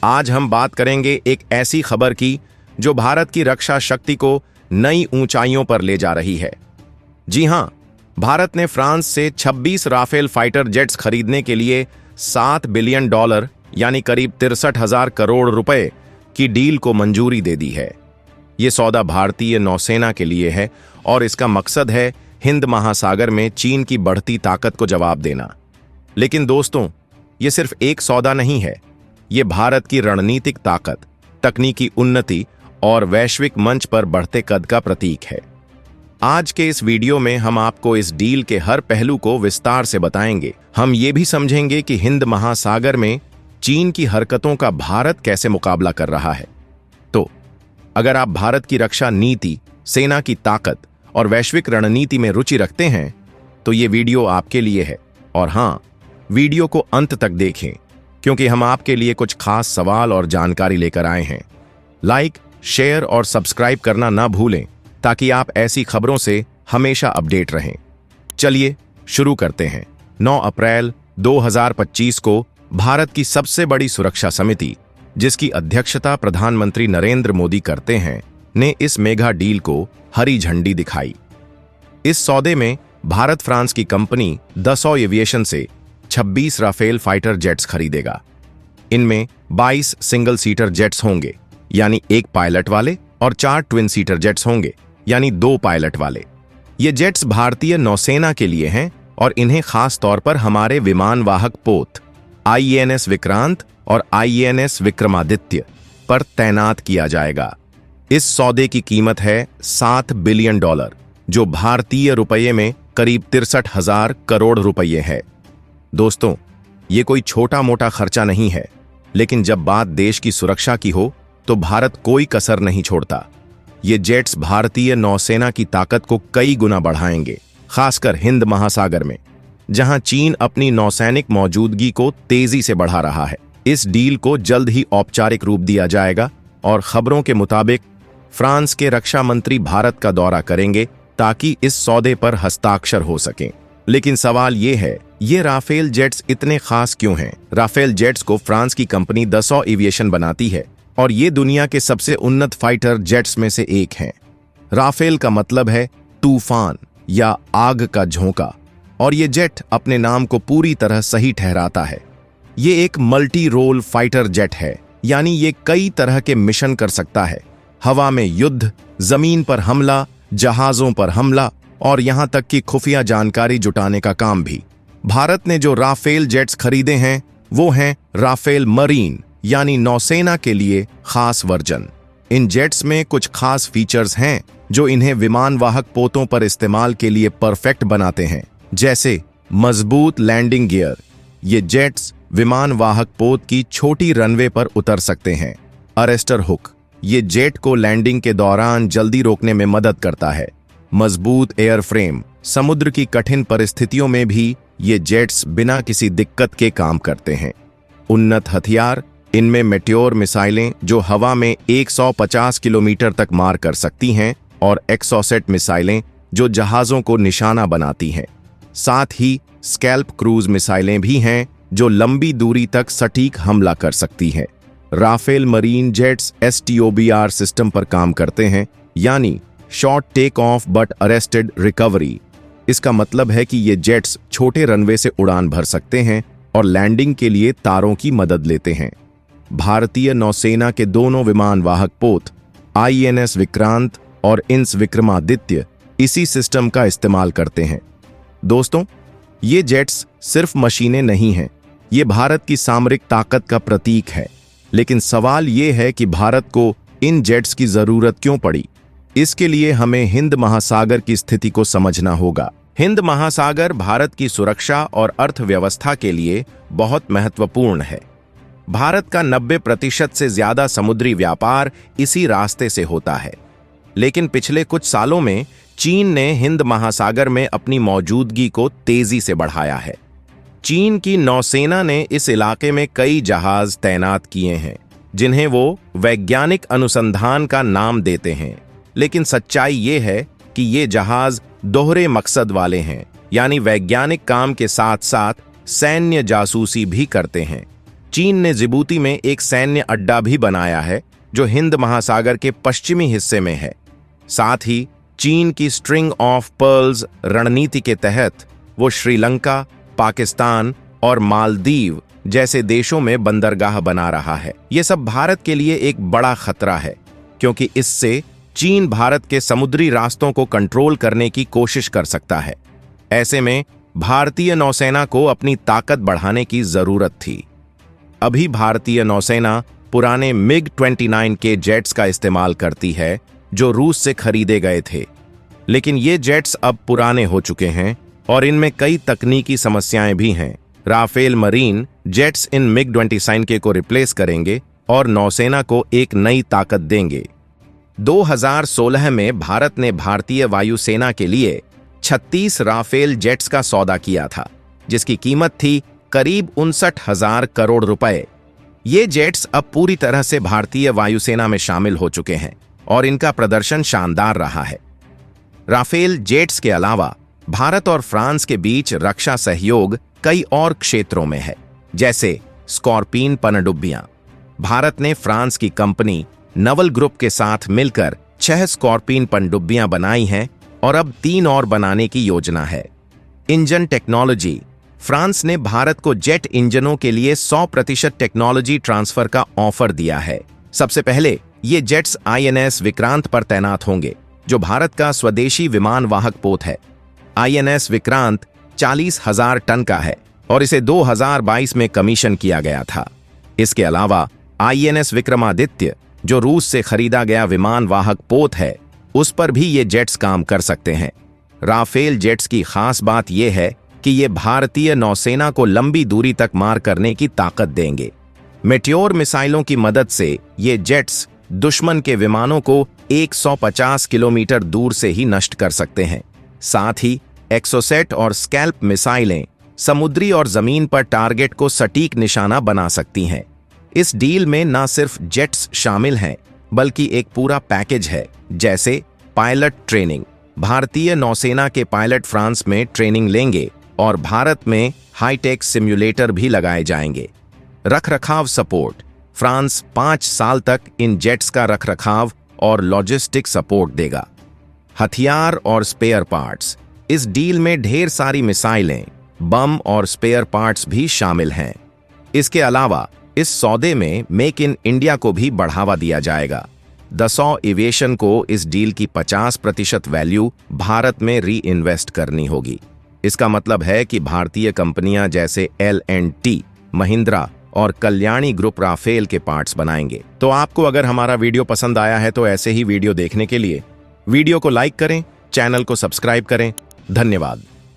आज हम बात करेंगे एक ऐसी खबर की जो भारत की रक्षा शक्ति को नई ऊंचाइयों पर ले जा रही है। जी हां, भारत ने फ्रांस से 26 राफेल फाइटर जेट्स खरीदने के लिए $7 बिलियन यानी करीब 63,000 करोड़ रुपए की डील को मंजूरी दे दी है। ये सौदा भारतीय नौसेना के लिए है और इसका मकसद है हिंद महासागर में चीन की बढ़ती ताकत को जवाब देना। लेकिन दोस्तों, ये सिर्फ एक सौदा नहीं है, ये भारत की रणनीतिक ताकत, तकनीकी उन्नति और वैश्विक मंच पर बढ़ते कद का प्रतीक है। आज के इस वीडियो में हम आपको इस डील के हर पहलू को विस्तार से बताएंगे। हम ये भी समझेंगे कि हिंद महासागर में चीन की हरकतों का भारत कैसे मुकाबला कर रहा है। तो अगर आप भारत की रक्षा नीति, सेना की ताकत और वैश्विक रणनीति में रुचि रखते हैं तो ये वीडियो आपके लिए है। और हाँ, वीडियो को अंत तक देखें क्योंकि हम आपके लिए कुछ खास सवाल और जानकारी लेकर आए हैं। लाइक, शेयर और सब्सक्राइब करना ना भूलें ताकि आप ऐसी खबरों से हमेशा अपडेट रहें। चलिए शुरू करते हैं। 9 अप्रैल 2025 को भारत की सबसे बड़ी सुरक्षा समिति, जिसकी अध्यक्षता प्रधानमंत्री नरेंद्र मोदी करते हैं, ने इस मेगा डील को हरी झंडी दिखाई। इस सौदे में भारत फ्रांस की कंपनी दसॉ एविएशन से 26 राफेल फाइटर जेट्स खरीदेगा। इनमें 22 सिंगल सीटर जेट्स होंगे यानी एक पायलट वाले और 4 ट्विन सीटर जेट्स होंगे यानी 2 पायलट वाले। ये जेट्स भारतीय नौसेना के लिए हैं और इन्हें खास तौर पर हमारे विमानवाहक पोत INS विक्रांत और INS विक्रमादित्य पर तैनात किया जाएगा। इस सौदे की कीमत है $7 बिलियन, जो भारतीय रुपये में करीब 63,000 करोड़ रुपये है। दोस्तों, ये कोई छोटा मोटा खर्चा नहीं है, लेकिन जब बात देश की सुरक्षा की हो तो भारत कोई कसर नहीं छोड़ता। ये जेट्स भारतीय नौसेना की ताकत को कई गुना बढ़ाएंगे, खासकर हिंद महासागर में, जहां चीन अपनी नौसैनिक मौजूदगी को तेजी से बढ़ा रहा है। इस डील को जल्द ही औपचारिक रूप दिया जाएगा और खबरों के मुताबिक फ्रांस के रक्षा मंत्री भारत का दौरा करेंगे ताकि इस सौदे पर हस्ताक्षर हो सकें। लेकिन सवाल ये है, ये राफेल जेट्स इतने खास क्यों हैं? राफेल जेट्स को फ्रांस की कंपनी दसॉ एविएशन बनाती है और ये दुनिया के सबसे उन्नत फाइटर जेट्स में से एक हैं। राफेल का मतलब है तूफान या आग का झोंका, और ये जेट अपने नाम को पूरी तरह सही ठहराता है। ये एक मल्टी रोल फाइटर जेट है, यानी ये कई तरह के मिशन कर सकता है। हवा में युद्ध, जमीन पर हमला, जहाजों पर हमला और यहां तक कि खुफिया जानकारी जुटाने का काम भी। भारत ने जो राफेल जेट्स खरीदे हैं वो हैं राफेल मरीन, यानी नौसेना के लिए खास वर्जन। इन जेट्स में कुछ खास फीचर्स हैं जो इन्हें विमानवाहक पोतों पर इस्तेमाल के लिए परफेक्ट बनाते हैं, जैसे मजबूत लैंडिंग गियर। ये जेट्स विमानवाहक पोत की छोटी रनवे पर उतर सकते हैं। अरेस्टर हुक, ये जेट को लैंडिंग के दौरान जल्दी रोकने में मदद करता है। मजबूत एयरफ्रेम, समुद्र की कठिन परिस्थितियों में भी ये जेट्स बिना किसी दिक्कत के काम करते हैं। उन्नत हथियार, इनमें मेट्योर मिसाइलें जो हवा में 150 किलोमीटर तक मार कर सकती हैं और एक्सोसेट मिसाइलें जो जहाजों को निशाना बनाती हैं। साथ ही स्कैल्प क्रूज मिसाइलें भी हैं जो लंबी दूरी तक सटीक हमला कर सकती हैं। Rafale marine jets STOBR system पर काम करते हैं, यानी short take off but arrested recovery. इसका मतलब है कि ये जेट्स छोटे रनवे से उड़ान भर सकते हैं और लैंडिंग के लिए तारों की मदद लेते हैं। भारतीय नौसेना के दोनों विमानवाहक पोत INS विक्रांत और INS विक्रमादित्य इसी सिस्टम का इस्तेमाल करते हैं। दोस्तों, ये जेट्स सिर्फ मशीनें नहीं हैं, ये भारत की सामरिक ताकत का प्रतीक है। लेकिन सवाल ये है कि भारत को इन जेट्स की जरूरत क्यों पड़ी? इसके लिए हमें हिंद महासागर की स्थिति को समझना होगा। हिंद महासागर भारत की सुरक्षा और अर्थव्यवस्था के लिए बहुत महत्वपूर्ण है। भारत का 90% से ज्यादा समुद्री व्यापार इसी रास्ते से होता है। लेकिन पिछले कुछ सालों में चीन ने हिंद महासागर में अपनी मौजूदगी को तेजी से बढ़ाया है। चीन की नौसेना ने इस इलाके में कई जहाज तैनात किए हैं जिन्हें वो वैज्ञानिक अनुसंधान का नाम देते हैं। लेकिन सच्चाई ये है कि ये जहाज दोहरे मकसद वाले हैं, यानी वैज्ञानिक काम के साथ साथ सैन्य जासूसी भी करते हैं। चीन ने जिबूती में एक सैन्य अड्डा भी बनाया है जो हिंद महासागर के पश्चिमी हिस्से में है। साथ ही चीन की स्ट्रिंग ऑफ पर्ल्स रणनीति के तहत वो श्रीलंका, पाकिस्तान और मालदीव जैसे देशों में बंदरगाह बना रहा है। ये सब भारत के लिए एक बड़ा खतरा है, क्योंकि इससे चीन भारत के समुद्री रास्तों को कंट्रोल करने की कोशिश कर सकता है। ऐसे में भारतीय नौसेना को अपनी ताकत बढ़ाने की जरूरत थी। अभी भारतीय नौसेना पुराने MiG-29 के जेट्स का इस्तेमाल करती है जो रूस से खरीदे गए थे, लेकिन ये जेट्स अब पुराने हो चुके हैं और इनमें कई तकनीकी समस्याएं भी हैं। राफेल मरीन जेट्स इन MiG-29 को रिप्लेस करेंगे और नौसेना को एक नई ताकत देंगे। 2016 में भारत ने भारतीय वायुसेना के लिए 36 राफेल जेट्स का सौदा किया था, जिसकी कीमत थी करीब 59,000 करोड़ रुपए। ये जेट्स अब पूरी तरह से भारतीय वायुसेना में शामिल हो चुके हैं और इनका प्रदर्शन शानदार रहा है। राफेल जेट्स के अलावा भारत और फ्रांस के बीच रक्षा सहयोग कई और क्षेत्रों में है, जैसे स्कॉर्पिन पनडुब्बियां। भारत ने फ्रांस की कंपनी नवल ग्रुप के साथ मिलकर 6 स्कॉर्पिन पनडुब्बियां बनाई हैं और अब 3 और बनाने की योजना है। Engine technology. फ्रांस ने भारत को जेट इंजनों के लिए 100% टेक्नोलॉजी ट्रांसफर का ऑफर दिया है। सबसे पहले ये जेट्स INS विक्रांत पर तैनात होंगे, जो भारत का स्वदेशी विमान वाहक पोत है। INS विक्रांत 40,000 टन का है और इसे 2022 में कमीशन किया गया था। इसके अलावा INS विक्रमादित्य, जो रूस से खरीदा गया विमान वाहक पोत है, उस पर भी ये जेट्स काम कर सकते हैं। राफेल जेट्स की खास बात यह है कि ये भारतीय नौसेना को लंबी दूरी तक मार करने की ताकत देंगे। मेट्योर मिसाइलों की मदद से ये जेट्स दुश्मन के विमानों को 150 किलोमीटर दूर से ही नष्ट कर सकते हैं। साथ ही एक्सोसेट और स्कैल्प मिसाइलें समुद्री और जमीन पर टारगेट को सटीक निशाना बना सकती हैं। इस डील में न सिर्फ जेट्स शामिल हैं, बल्कि एक पूरा पैकेज है, जैसे पायलट ट्रेनिंग। भारतीय नौसेना के पायलट फ्रांस में ट्रेनिंग लेंगे और भारत में हाईटेक सिम्युलेटर भी लगाए जाएंगे। रखरखाव सपोर्ट। फ्रांस 5 साल तक इन जेट्स का रखरखाव और लॉजिस्टिक सपोर्ट देगा। हथियार और स्पेयर पार्ट्स। इस डील में ढेर सारी मिसाइलें, बम और स्पेयर पार्ट्स भी शामिल हैं। इसके अलावा इस सौदे में मेक इन इंडिया को भी बढ़ावा दिया जाएगा। दसॉ एविएशन को इस डील की 50% वैल्यू भारत में री इन्वेस्ट करनी होगी। इसका मतलब है कि भारतीय कंपनियां जैसे L&T, महिंद्रा और कल्याणी ग्रुप राफेल के पार्ट्स बनाएंगे। तो आपको अगर हमारा वीडियो पसंद आया है तो ऐसे ही वीडियो देखने के लिए वीडियो को लाइक करें, चैनल को सब्सक्राइब करें। धन्यवाद।